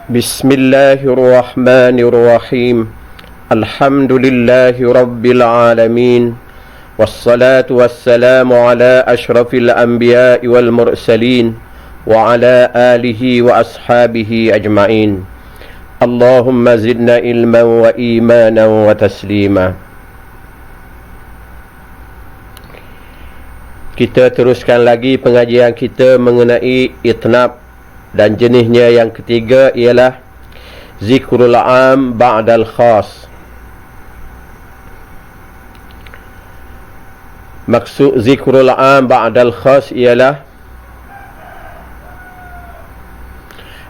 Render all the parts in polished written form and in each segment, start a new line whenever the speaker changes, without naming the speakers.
Bismillahirrahmanirrahim. Alhamdulillahi rabbil alamin. Wassalatu wassalamu ala ashrafil anbiya'i wal mursalin wa ala alihi wa ashabihi ajma'in. Allahumma zidna ilman wa imanan wa taslima. Kita teruskan lagi pengajian kita mengenai itnab, dan jenisnya yang ketiga ialah zikrul am ba'dal khas. Maksud zikrul am ba'dal khas ialah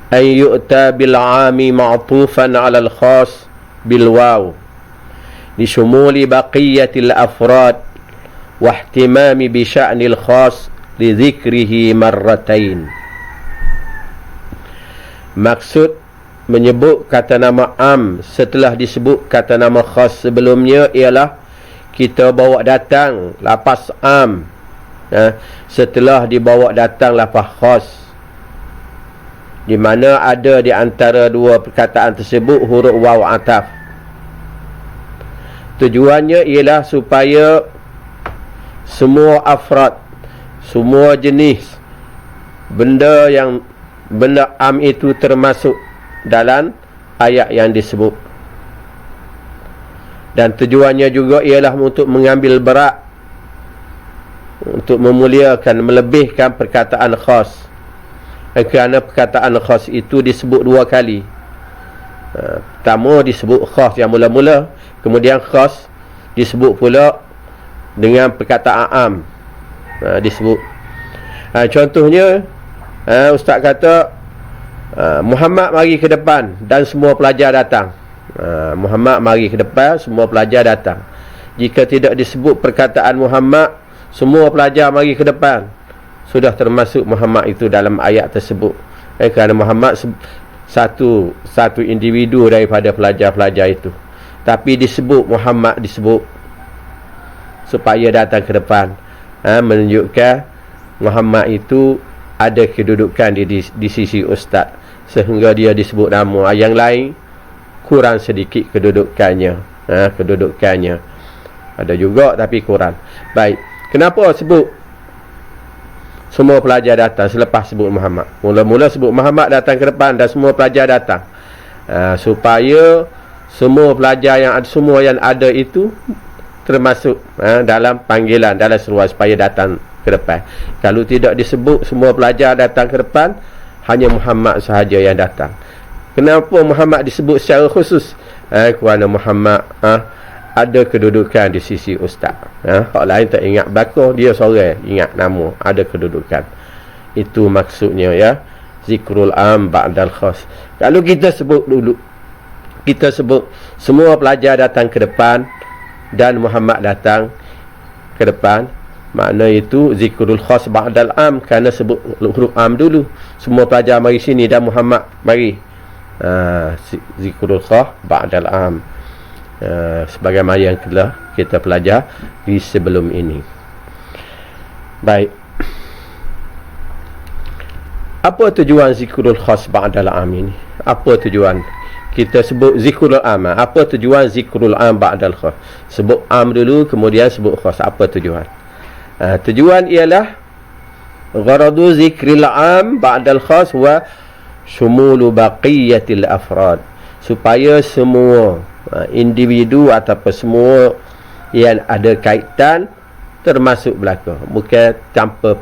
an yu'ta bil ami ma'tufan 'ala al khas bil waw li shumuli baqiyatil afrad wa ihtimami bi sya'nil khas li dhikrihi marratain. Maksud menyebut kata nama am setelah disebut kata nama khas sebelumnya ialah kita bawa datang lafaz am setelah dibawa datang lafaz khas, di mana ada di antara dua perkataan tersebut huruf waw ataf. Tujuannya ialah supaya semua afrad, semua jenis benda am itu termasuk dalam ayat yang disebut. Dan tujuannya juga ialah untuk mengambil berat, untuk memuliakan, melebihkan perkataan khas. Kerana perkataan khas itu disebut dua kali. Pertama disebut khas yang mula-mula, kemudian khas disebut pula dengan perkataan am disebut. Contohnya Ustaz kata Muhammad mari ke depan dan semua pelajar datang. Muhammad mari ke depan, semua pelajar datang. Jika tidak disebut perkataan Muhammad, semua pelajar mari ke depan, sudah termasuk Muhammad itu dalam ayat tersebut. Kerana Muhammad satu individu daripada pelajar-pelajar itu. Tapi disebut Muhammad, disebut supaya datang ke depan, menunjukkan Muhammad itu ada kedudukan di sisi ustaz, sehingga dia disebut nama. Yang lain kurang sedikit kedudukannya. Kedudukannya ada juga tapi kurang. Baik, kenapa sebut semua pelajar datang selepas sebut Muhammad? Mula-mula sebut Muhammad datang ke depan dan semua pelajar datang, supaya semua pelajar semua yang ada itu termasuk dalam panggilan, dalam seruan supaya datang ke depan. Kalau tidak disebut semua pelajar datang ke depan, hanya Muhammad sahaja yang datang. Kenapa Muhammad disebut secara khusus? Kerana Muhammad ada kedudukan di sisi ustaz. Orang lain tak ingat belakang, dia seorang ingat nama, ada kedudukan. Itu maksudnya ya, zikrul am ba'dal khas. Kalau kita sebut dulu, kita sebut semua pelajar datang ke depan dan Muhammad datang ke depan, makna itu zikrul khas ba'dal am, kerana sebut huruf am dulu. Semua pelajar mari sini dan Muhammad mari. Zikrul khas ba'dal am, sebagaimana yang telah kita pelajar di sebelum ini. Baik, apa tujuan zikrul khas ba'dal am ini? Apa tujuan kita sebut zikrul am? Apa tujuan zikrul am ba'dal khas? Sebut am dulu kemudian sebut khas. Apa tujuan? Tujuan ialah gharadu zikril am ba'dal khas wa shumulu baqiyatil afrad, supaya semua individu ataupun semua yang ada kaitan termasuk belaka, bukan tanpa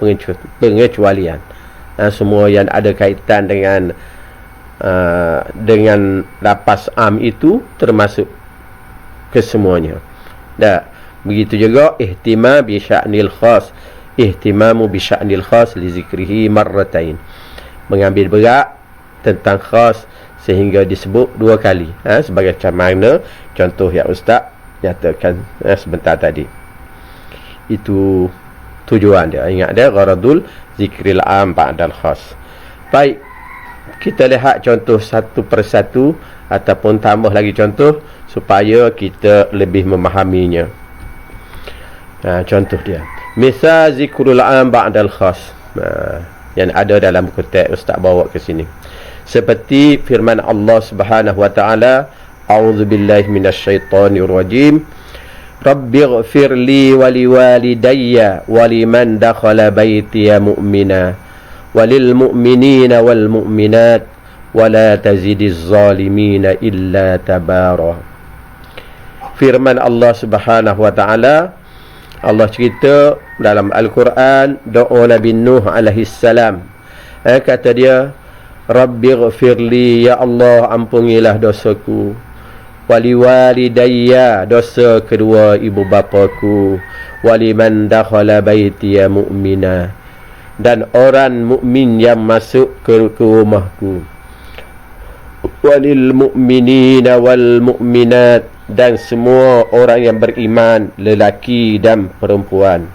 pengecualian. Semua yang ada kaitan dengan lafaz am itu termasuk kesemuanya. Dan begitu juga ihtimam bi sya'nil khas, ihtimamu bi sya'nil khas li zikrihi marratain, mengambil berat tentang khas sehingga disebut dua kali, sebagai mana contoh yang ustaz nyatakan sebentar tadi. Itu tujuan dia. Ingat dia, gharadul zikril am ba'dal khas. Baik, kita lihat contoh satu persatu ataupun tambah lagi contoh supaya kita lebih memahaminya. Contoh dia, misal zikrul am ba'dal khas, yang ada dalam buku teks ustaz bawa ke sini. seperti firman Allah Subhanahu wa taala, a'udzubillahi minasyaitonir rajim, rabbighfir li wa liwalidayya wa liman dakhala baitiya mu'mina walil mu'minina wal mu'minat wa la tazidiz zalimina illa tabara. Firman Allah Subhanahu wa taala, Allah cerita dalam Al-Quran doa Nabi Nuh alaihi salam. Kata dia, rabbighfirli, ya Allah ampunilah dosaku, wali walidayya, dosa kedua ibu bapaku, waliman dakhala baitiya mu'mina, dan orang mukmin yang masuk ke rumahku, walil mu'minina wal mu'minat, dan semua orang yang beriman, lelaki dan perempuan,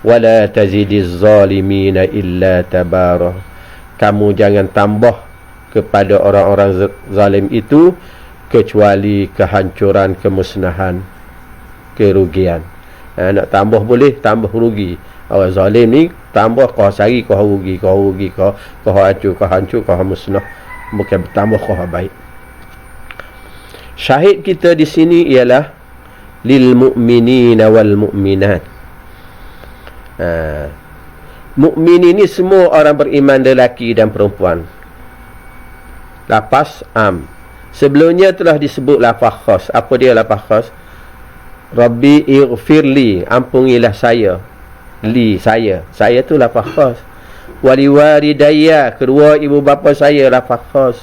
wala tazidiz zalimina illa tabara, kamu jangan tambah kepada orang-orang zalim itu kecuali kehancuran, kemusnahan, kerugian. Nak tambah boleh, tambah rugi. Orang zalim ni tambah kau sari, kau rugi, kau hancur, kau musnah, bukan bertambah kau baik. Syahid kita di sini ialah lil mu'minina wal mu'minat. Mukmin ini semua orang beriman, lelaki dan perempuan. Lafaz am. Sebelumnya telah disebut lafaz khas. Apa dia lafaz khas? Rabbi ighfirli, ampunilah saya. Li, saya. Saya tu lafaz khas. Wali walidayya, kedua ibu bapa saya, lafaz khas.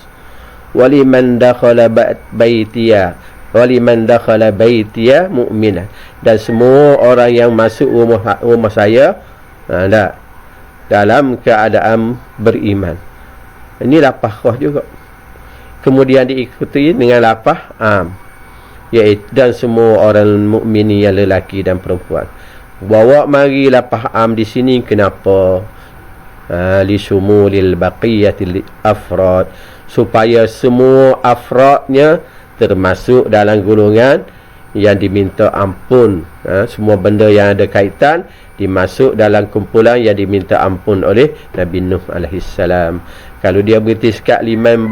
Waliman dakhala baitiya, waliman dakhala baitiya mu'minah, dan semua orang yang masuk rumah saya dalam keadaan beriman. Ini lafaz khas juga. Kemudian diikuti dengan lafaz am, iaitu dan semua orang mukmin yang lelaki dan perempuan. Bawa mari lafaz am di sini kenapa? Li shumulil baqiyatil afrad, supaya semua afradnya termasuk dalam golongan yang diminta ampun. Semua benda yang ada kaitan dimasuk dalam kumpulan yang diminta ampun oleh Nabi Nuh alaihi salam. Kalau dia bertiskat liman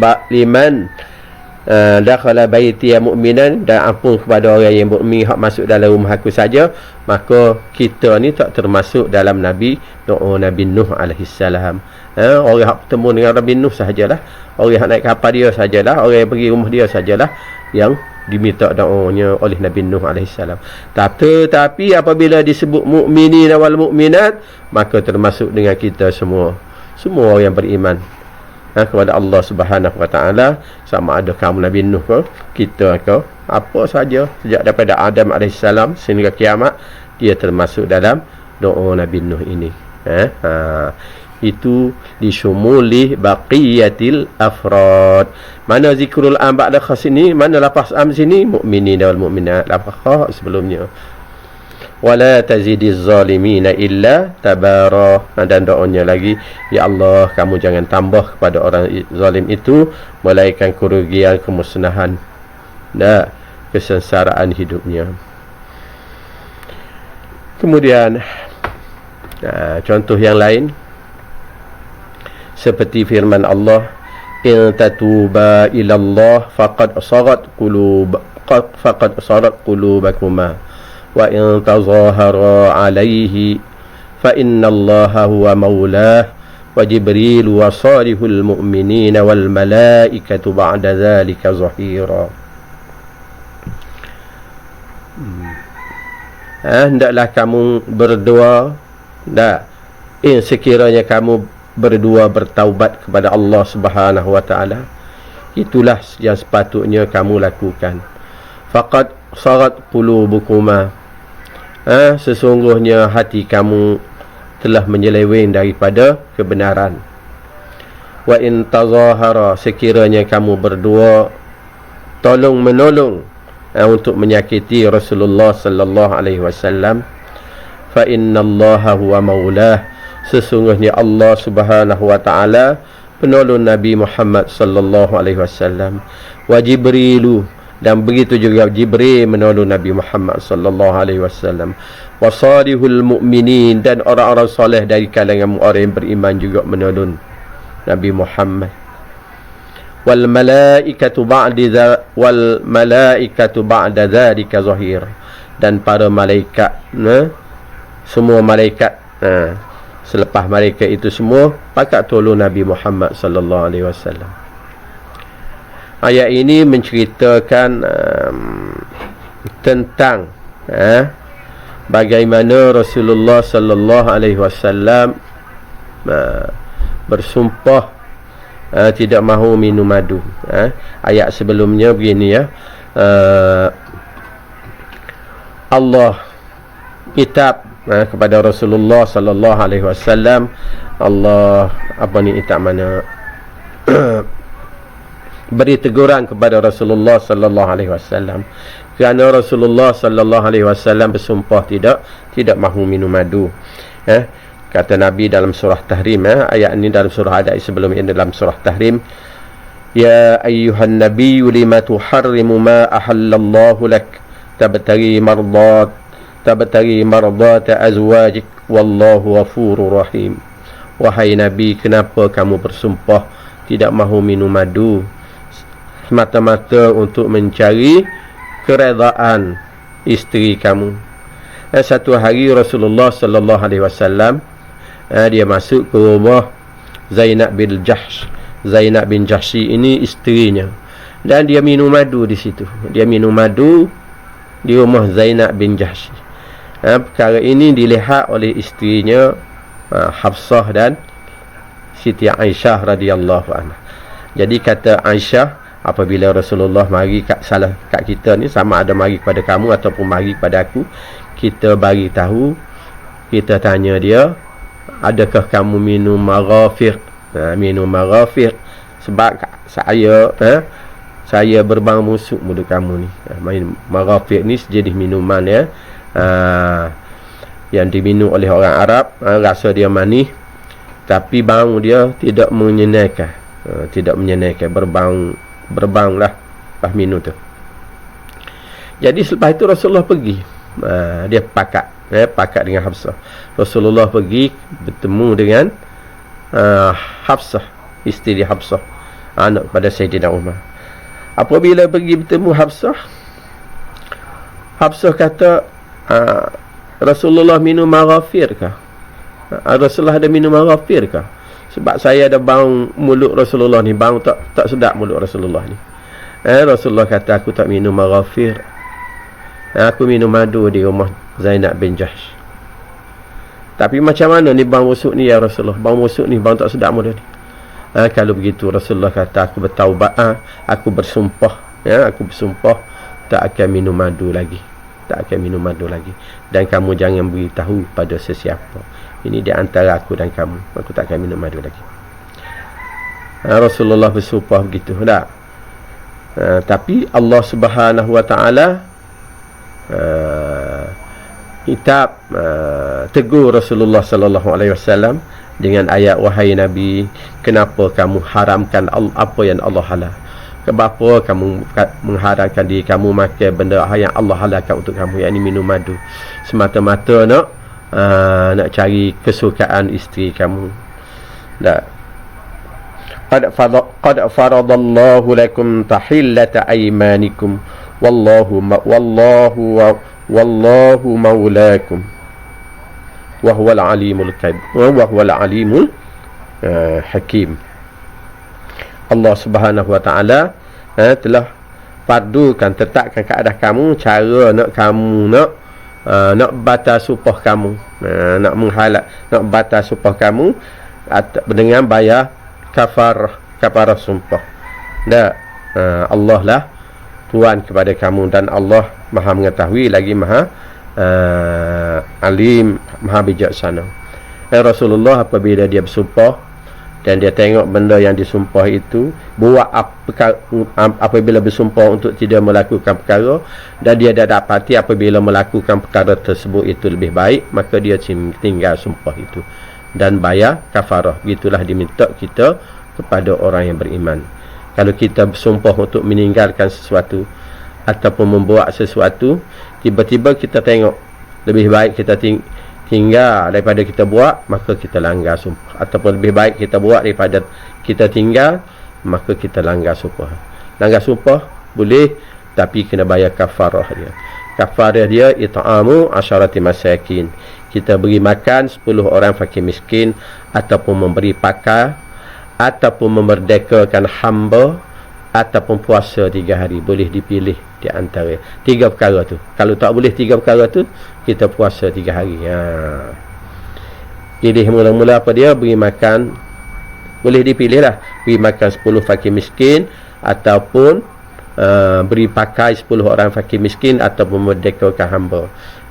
dakhala baitiya mu'minan, dan ampun kepada orang yang mukmin hak masuk dalam rumah aku saja, maka kita ni tak termasuk dalam Nabi Nuh alaihi salam. Orang hak bertemu dengan Nabi Nuh sahajalah, orang yang naik kapal dia sajalah, orang yang pergi rumah dia sajalah yang diminta doanya oleh Nabi Nuh alaihi salam. Tetapi apabila disebut mukminin wal mukminat, maka termasuk dengan kita semua orang yang beriman kepada Allah Subhanahu wa taala, sama ada kaum Nabi Nuh ke, kita ke, apa saja sejak daripada Adam alaihi salam sehingga kiamat, dia termasuk dalam doa Nabi Nuh ini. Itu disyumuli baqiyatil afrad. Mana zikrul am ba'da khas ini? Mana lafaz am sini? Mukminin wal mukminat, lafaz khas sebelumnya. Wala tazidiz zalimina illa tabara, dan doanya lagi, ya Allah kamu jangan tambah kepada orang zalim itu melainkan kerugian, kemusnahan dan kesengsaraan hidupnya. Kemudian contoh yang lain seperti firman Allah, in tatuba ilallah faqad sarat qulubakuma wa in tazahara alaihi fa innallaha huwa maulah wa jibril wa salihul mu'minina wal malaikatu ba'da dhalika zahira. Hendaklah kamu berdoa, sekiranya kamu berdua bertaubat kepada Allah Subhanahu wa taala, itulah yang sepatutnya kamu lakukan. Faqad sarat qulubukuma, sesungguhnya hati kamu telah menyeleweng daripada kebenaran. Wa in tazahara, sekiranya kamu berdua tolong menolong untuk menyakiti Rasulullah sallallahu alaihi wasallam, fa innallaha huwa maulah, sesungguhnya Allah Subhanahu wa taala penolong Nabi Muhammad sallallahu alaihi wasallam. Wa jibrilu, dan begitu juga Jibril menolong Nabi Muhammad sallallahu alaihi wasallam. Wa salihul mu'minin, dan orang-orang soleh dari kalangan orang yang beriman juga menolong Nabi Muhammad. wal malaikatu ba'da dzalika zahir, dan para malaikat, semua malaikat, selepas mereka itu semua pakat tolong Nabi Muhammad sallallahu alaihi wasallam. Ayat ini menceritakan tentang bagaimana Rasulullah sallallahu alaihi wasallam bersumpah tidak mahu minum madu. Ayat sebelumnya begini ya. Allah kitab kepada Rasulullah sallallahu alaihi wasallam. Allah mana beri teguran kepada Rasulullah sallallahu alaihi wasallam kerana Rasulullah sallallahu alaihi wasallam bersumpah tidak mahu minum madu. Kata Nabi dalam surah Tahrim, ayat ini dalam surah Ad sebelum ini dalam surah Tahrim, ya ayyuhan nabiyyu lima tuharrimu ma ahallallahu lak tabtaghi mardata azwajik wallahu ghafurur rahim. Wahai Nabi, kenapa kamu bersumpah tidak mahu minum madu semata-mata untuk mencari keredaan isteri kamu? Satu hari Rasulullah sallallahu alaihi wasallam dia masuk ke rumah Zainab bin Jahshi ini isterinya, dan dia minum madu di situ. Dia minum madu di rumah Zainab bin Jahshi. Perkara ini dilihat oleh isterinya Hafsah dan Siti Aisyah radhiyallahu anha. Jadi kata Aisyah, apabila Rasulullah mari kat kita ni, sama ada mari kepada kamu ataupun mari kepada aku, kita bagi tahu, kita tanya dia, adakah kamu minum maghafir? Minum maghafir sebab saya berbang musuh mulut kamu ni. Maghafir ni sejenis minuman yang diminum oleh orang Arab. Rasa dia manis tapi bau dia tidak menyenangkan. Berbang lah pas minum tu. Jadi selepas itu Rasulullah pergi, dia pakat dengan Hafsah. Rasulullah pergi bertemu dengan Hafsah, isteri Hafsah, anak pada Sayyidina Umar. Apabila pergi bertemu Hafsah kata, Rasulullah minum maghafir kah? Rasulullah ada minum maghafir kah? Sebab saya ada bau mulut Rasulullah ni, bau tak sedap mulut Rasulullah ni. Rasulullah kata, aku tak minum maghafir. Aku minum madu di rumah Zainab bin Jahsh. Tapi macam mana ni bau busuk ni ya Rasulullah? Bau busuk ni, bau tak sedap mulut ni. Kalau begitu Rasulullah kata, aku bertaubat, aku bersumpah, aku bersumpah tak akan minum madu lagi. Dan kamu jangan beritahu pada sesiapa. Ini di antara aku dan kamu. Aku tak akan minum madu lagi. Rasulullah bersumpah begitu. Tapi Allah Subhanahu wa taala kitab tegur Rasulullah sallallahu alaihi wasallam dengan ayat, wahai Nabi, kenapa kamu haramkan apa yang Allah halal? Kenapa kamu mengharamkan diri kamu makan benda yang Allah halalkan untuk kamu, yakni minum madu, semata-mata nak cari kesukaan isteri kamu? Qad faradallahu lakum tahillata aymanikum wallahu maulakum wa huwal alimul hakim. Allah Subhanahu wa taala telah fardukan, tetapkan ke atas kamu cara nak batal sumpah kamu, nak batal sumpah kamu dengan bayar kafarah sumpah. Allah lah Tuhan kepada kamu, dan Allah Maha mengetahui lagi Maha alim, Maha bijaksana. Rasulullah apabila dia bersumpah dan dia tengok benda yang disumpah itu buat apabila bersumpah untuk tidak melakukan perkara, dan dia dah dapati apabila melakukan perkara tersebut itu lebih baik, maka dia tinggal sumpah itu dan bayar kafarah. Begitulah diminta kita kepada orang yang beriman. Kalau kita bersumpah untuk meninggalkan sesuatu ataupun membuat sesuatu, tiba-tiba kita tengok lebih baik kita tinggal daripada kita buat, maka kita langgar sumpah. Ataupun lebih baik kita buat daripada kita tinggal, maka kita langgar sumpah. Langgar sumpah boleh, tapi kena bayar kafarah dia. Kafarah dia it'amu asyarati masakin. Kita beri makan 10 orang fakir miskin, ataupun memberi pakar, ataupun memerdekakan hamba, ataupun puasa 3 hari. Boleh dipilih di antara 3 perkara tu. Kalau tak boleh 3 perkara tu, kita puasa 3 hari. Pilih mula-mula apa dia? Beri makan, boleh dipilih lah, beri makan 10 fakir miskin, ataupun beri pakai 10 orang fakir miskin, ataupun memerdekakan hamba.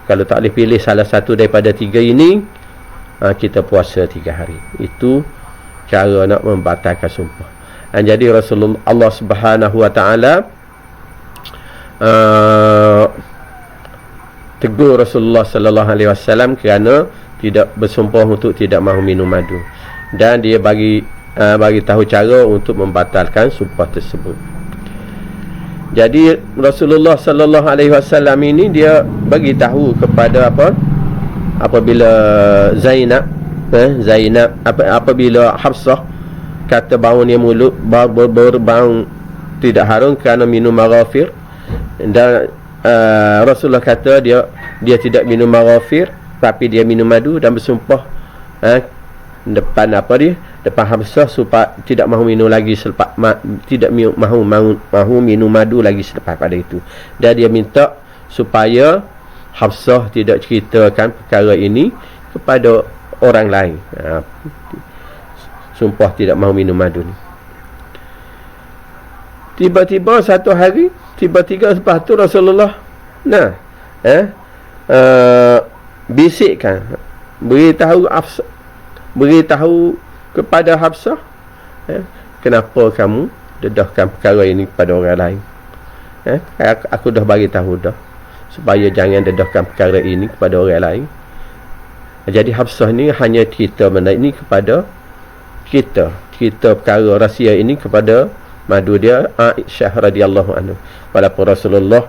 Kalau tak boleh pilih salah satu daripada 3 ini, kita puasa 3 hari. Itu cara nak membatalkan sumpah. Jadi Rasulullah, Allah Subhanahu Wa Taala tegur Rasulullah Sallallahu Alaihi Wasallam kerana tidak bersumpah untuk tidak mahu minum madu, dan dia bagi tahu cara untuk membatalkan sumpah tersebut. Jadi Rasulullah Sallallahu Alaihi Wasallam ini dia bagi tahu kepada apabila Zainab apabila Hafsah kata bau dia mulut berbau tidak harum kerana minum maghafir, dan Rasulullah kata dia tidak minum maghafir, tapi dia minum madu dan bersumpah depan depan Hafsah supaya tidak mahu minum lagi selepas tidak mahu minum madu lagi selepas pada itu. Dan dia minta supaya Hafsah tidak ceritakan perkara ini kepada orang lain. Sumpah tidak mahu minum madu ni. Tiba-tiba satu hari, tiba-tiba lepas tu Rasulullah bisikkan, beritahu kepada Hafsah, kenapa kamu dedahkan perkara ini kepada orang lain? Aku dah bagi tahu dah supaya jangan dedahkan perkara ini kepada orang lain. Jadi Hafsah ni hanya cerita benda ini kepada kita perkara rahsia ini kepada madu dia Aisyah radhiyallahu anha. Walaupun Rasulullah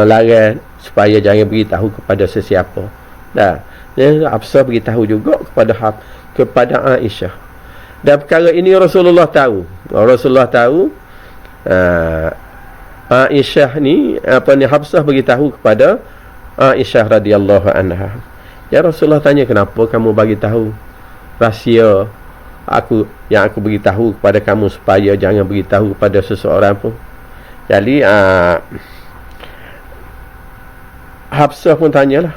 larang supaya jangan beritahu kepada sesiapa. Hafsah beritahu juga kepada Aisyah. Dan perkara ini Rasulullah tahu. Aisyah ni Hafsah beritahu kepada Aisyah radhiyallahu anha. Ya Rasulullah tanya, kenapa kamu bagi tahu rahsia yang aku beritahu kepada kamu supaya jangan beritahu kepada seseorang pun. Jadi Hafsah pun tanyalah,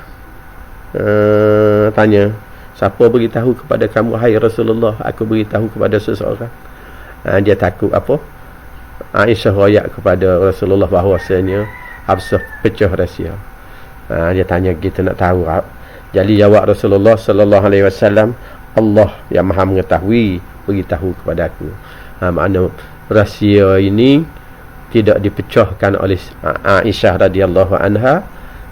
siapa beritahu kepada kamu hai Rasulullah, aku beritahu kepada seseorang. Dia takut apa? Aisyah royak kepada Rasulullah bahawasanya Hafsah pecah rahsia. Dia tanya, kita nak tahu. Jadi jawab Rasulullah sallallahu alaihi wasallam, Allah yang Maha mengetahui beritahu kepada aku. Makna rahsia ini tidak dipecahkan oleh Aisyah radhiyallahu anha,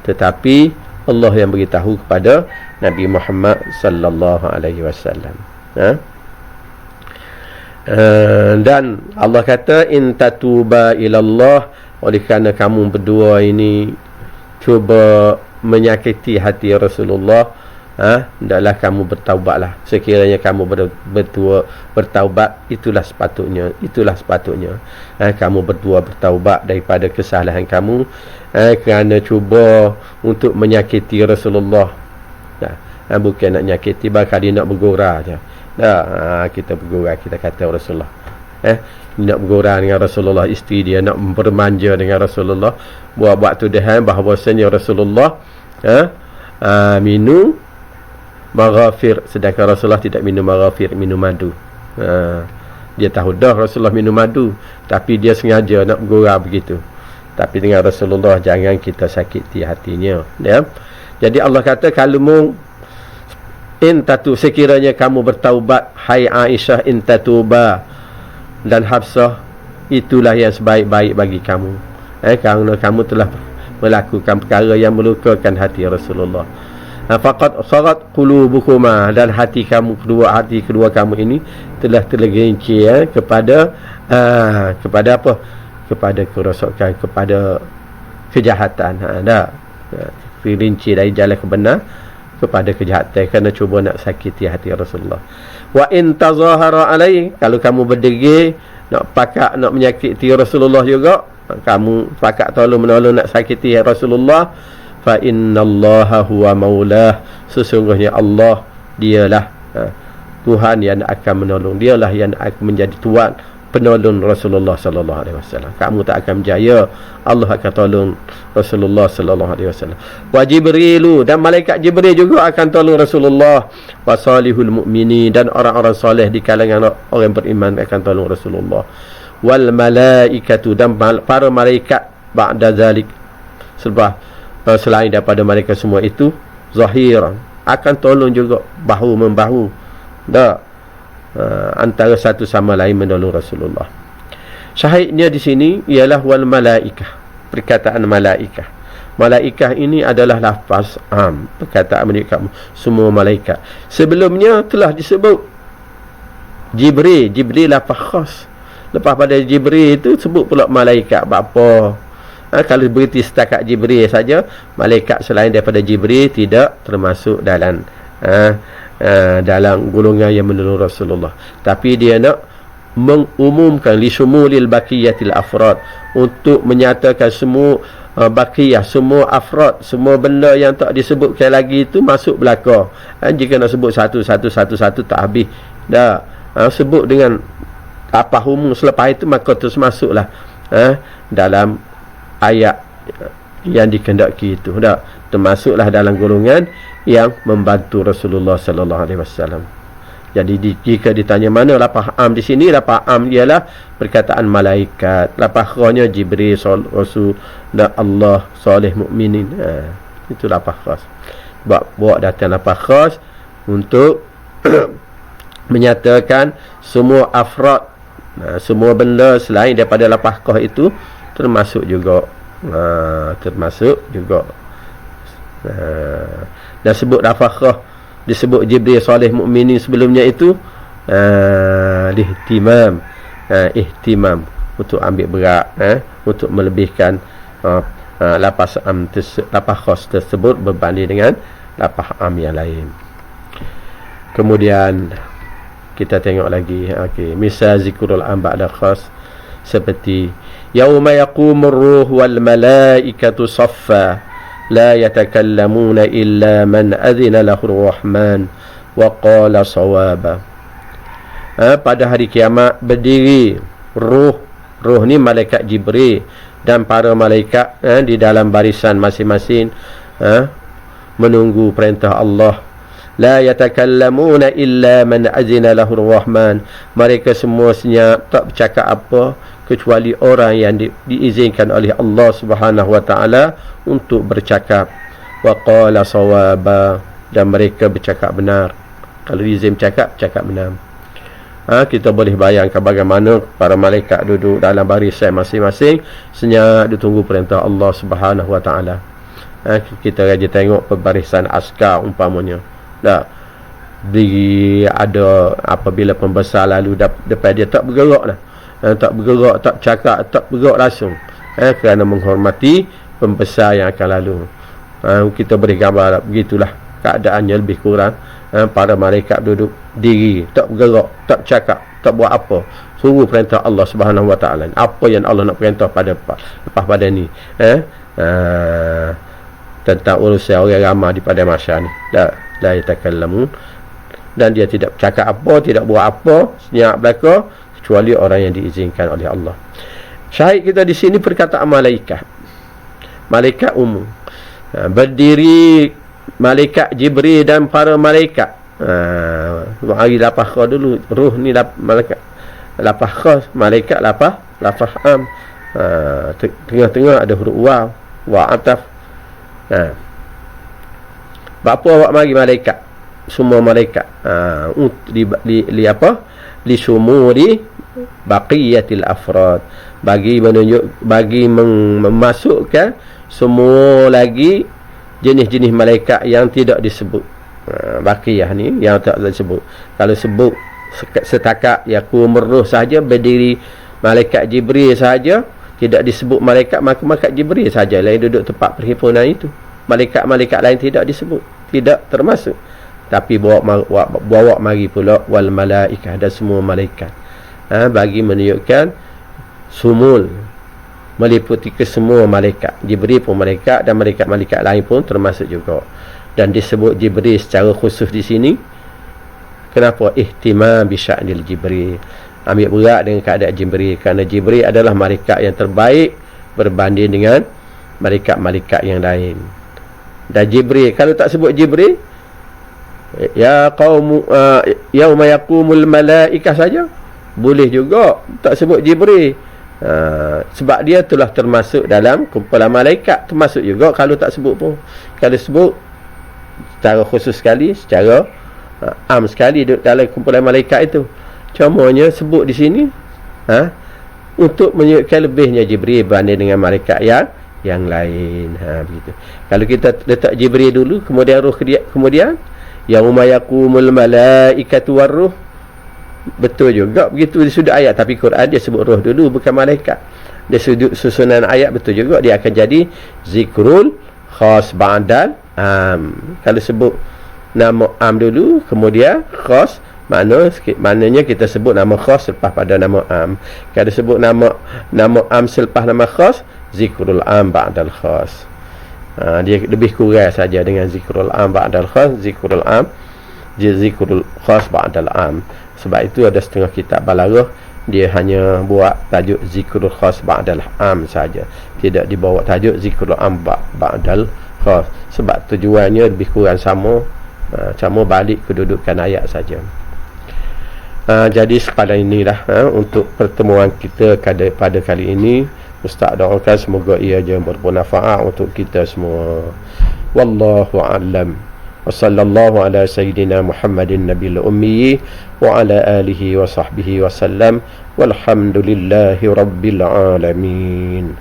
tetapi Allah yang beritahu kepada Nabi Muhammad sallallahu alaihi wasallam. Dan Allah kata, in tatuba ilallah, oleh kerana kamu berdua ini cuba menyakiti hati Rasulullah, hendaklah kamu bertaubatlah. Sekiranya kamu berdua bertaubat, itulah sepatutnya kamu berdua bertaubat daripada kesalahan kamu, kerana cuba untuk menyakiti Rasulullah. Bukan nak nyakiti, bakal dia nak bergurau je. Kita bergurau, kita kata Rasulullah nak bergurau dengan Rasulullah, isteri dia nak bermanja dengan Rasulullah, buat tuduhan bahawasanya Rasulullah minum maghafir, sedangkan Rasulullah tidak minum maghafir, minum madu. Dia tahu dah Rasulullah minum madu, tapi dia sengaja nak bergurau begitu. Tapi dengan Rasulullah jangan kita sakiti hatinya, ya. Jadi Allah kata, kalau sekiranya kamu bertaubat hai Aisyah, in tatuba dan Hafsah, itulah yang sebaik-baik bagi kamu, kerana kamu telah melakukan perkara yang melukakan hati Rasulullah. Faqad sarat qulubukuma, dan hati kedua kamu ini telah tergelincir kepada apa? Kepada kerosakan, kepada kejahatan. Tergelincir dari jalan kebenar kepada kejahatan, kerana cuba nak sakiti hati Rasulullah. Wa in tazahara alai, kalau kamu berdegil nak pakak nak menyakiti Rasulullah juga, kamu pakak tolong menolong nak sakiti Rasulullah, fa innallaha huwa maulah, sesungguhnya Allah dialah Tuhan yang akan menolong, dialah yang akan menjadi tuan penolong Rasulullah sallallahu alaihi wasallam. Kamu tak akan berjaya, Allah akan tolong Rasulullah sallallahu alaihi wasallam. Wa Jibrilu, dan malaikat Jibril juga akan tolong Rasulullah. Wa salihul mu'minin, dan orang-orang soleh di kalangan orang beriman akan tolong Rasulullah. Wal malaikatu, dan para malaikat ba'da zalik, selain daripada mereka semua itu, zahiran, akan tolong juga bahu membahu antara satu sama lain menolong Rasulullah. Syahidnya di sini ialah wal malaikah, perkataan malaikah. Malaikah ini adalah lafaz am, perkataan mereka semua malaikat. Sebelumnya telah disebut Jibril lafaz khas. Lepas pada Jibril itu sebut pula malaikat. Apa? Kalau berhenti setakat Jibril saja, malaikat selain daripada Jibril tidak termasuk dalam dalam golongan yang menolong Rasulullah. Tapi dia nak mengumumkan li syumulil baqiyatil afrad, untuk menyatakan semua baqiyah, semua afrad, semua benda yang tak disebutkan lagi itu masuk belaka. Jika nak sebut satu tak habis dah. Sebut dengan apa umum selepas itu, maka terus masuklah dalam ayat yang dikehendaki itu dah, termasuklah dalam golongan yang membantu Rasulullah sallallahu alaihi wasallam. Jadi jika ditanya mana lafaz am di sini, lafaz am ialah perkataan malaikat, lafaz khasnya Jibril, Rasul dan Allah, soleh mukminin. Itu lafaz khas. Bawa datang lafaz khas untuk menyatakan semua afrad, semua benda selain daripada lafaz khas itu termasuk juga. Dan sebut lafaz khas, disebut Jibril, soleh mukminin sebelumnya itu ihtimam, untuk ambil berat, untuk melebihkan lafaz am lafaz khas tersebut berbanding dengan lafaz am yang lain. Kemudian kita tengok lagi, misal zikrul am ba'da khas, seperti yauma yaqumur ruh wal malaikatu saffa la yatakallamuna illa man adhina lahu rahman wa qala sawaba. Pada hari kiamat berdiri ruh ni malaikat Jibril dan para malaikat di dalam barisan masing-masing menunggu perintah Allah. La yatakallamuna illa man adhina lahu rahman, mereka semua senyap, tak bercakap apa kecuali orang yang diizinkan oleh Allah Subhanahu wa taala untuk bercakap. Wa qala sawaba, dan mereka bercakap benar. Kalau diizin cakap benar. Kita boleh bayangkan bagaimana para malaikat duduk dalam barisan masing-masing, senyap ditunggu perintah Allah Subhanahu wa taala. Kita raja tengok pembarisan askar umpamanya. Ada apabila pembesar lalu depan dia, tak bergerak dah. Tak bergerak, tak cakap, tak bergerak langsung, kerana menghormati pembesar yang akan lalu. Kita boleh gambar begitulah keadaannya lebih kurang. Para malaikat duduk diri, tak bergerak, tak cakap, tak buat apa, suruh perintah Allah Subhanahu wa taala. Apa yang Allah nak perintah lepas pada ni, tentang urusan orang ramai di pada masa ni, la yatakallamu, dan dia tidak cakap apa, tidak buat apa, senyap belaka, kecuali orang yang diizinkan oleh Allah. Syahid kita di sini perkataan malaikat umum. Berdiri malaikat Jibril dan para malaikat. Hari lafaz khas dulu, ruh ni malaikat lafaz khas, malaikat lafaz am. Tengah-tengah ada huruf wa ataf. Apa awak mari malaikat, semua malaikat li apa, li syumuri baqiyatil afrad, bagi menunjuk, bagi memasukkan semua lagi jenis-jenis malaikat yang tidak disebut. Baqiyah ni yang tak disebut. Kalau sebut setakat yaqumur ruh saja, berdiri malaikat Jibril saja, tidak disebut malaikat, maka malaikat Jibril saja lain duduk tempat perhimpunan itu. Malaikat-malaikat lain tidak disebut, tidak termasuk. Tapi bawa mari pula wal malaikah, dan semua malaikat. bagi menunjukkan sumul meliputi kesemua malaikat. Jibril pun malaikat dan malaikat-malaikat lain pun termasuk juga. Dan disebut Jibril secara khusus di sini. Kenapa? Ihtimam bi sya'nil Jibril. Ambil berat dengan keadaan Jibril, kerana Jibril adalah malaikat yang terbaik berbanding dengan malaikat-malaikat yang lain. Dan Jibril, kalau tak sebut Jibril, ya qaum yauma yaqumul malaikah saja boleh juga tak sebut Jibril. Sebab dia telah termasuk dalam kumpulan malaikat, termasuk juga kalau tak sebut pun. Kalau sebut secara khusus sekali, secara am sekali dalam kumpulan malaikat itu. Contohnya sebut di sini untuk menunjukkan lebihnya Jibril berbanding dengan malaikat yang lain. Begitu. Kalau kita letak Jibril dulu, kemudian roh kemudian yauma yaqumul malaikatu warruh, betul juga begitu di sudut ayat. Tapi Quran dia sebut roh dulu, bukan malaikat. Dia sudut susunan ayat betul juga, dia akan jadi zikrul khas ba'dal am. Kalau sebut nama am dulu kemudian khas, maknanya kita sebut nama khas selepas pada nama am. Kalau sebut nama am selepas nama khas, zikrul am ba'dal khas. Dia lebih kurang saja dengan zikrul am ba'dal khas, zikrul khas ba'dal am. Sebab itu ada setengah kitab balaghah dia hanya buat tajuk zikrul khas ba'dal am saja, tidak dibawa tajuk zikrul am ba'dal khas, sebab tujuannya lebih kurang sama balik kedudukan ayat saja. Jadi sekadar inilah untuk pertemuan kita pada kali ini. Ustaz doakan semoga ia je bermanfaat untuk kita semua. Wallahu a'lam. Wa sallallahu ala sayyidina Muhammadin nabiyil ummi wa ala alihi wa sahbihi wa sallam. Walhamdulillahi rabbil alamin.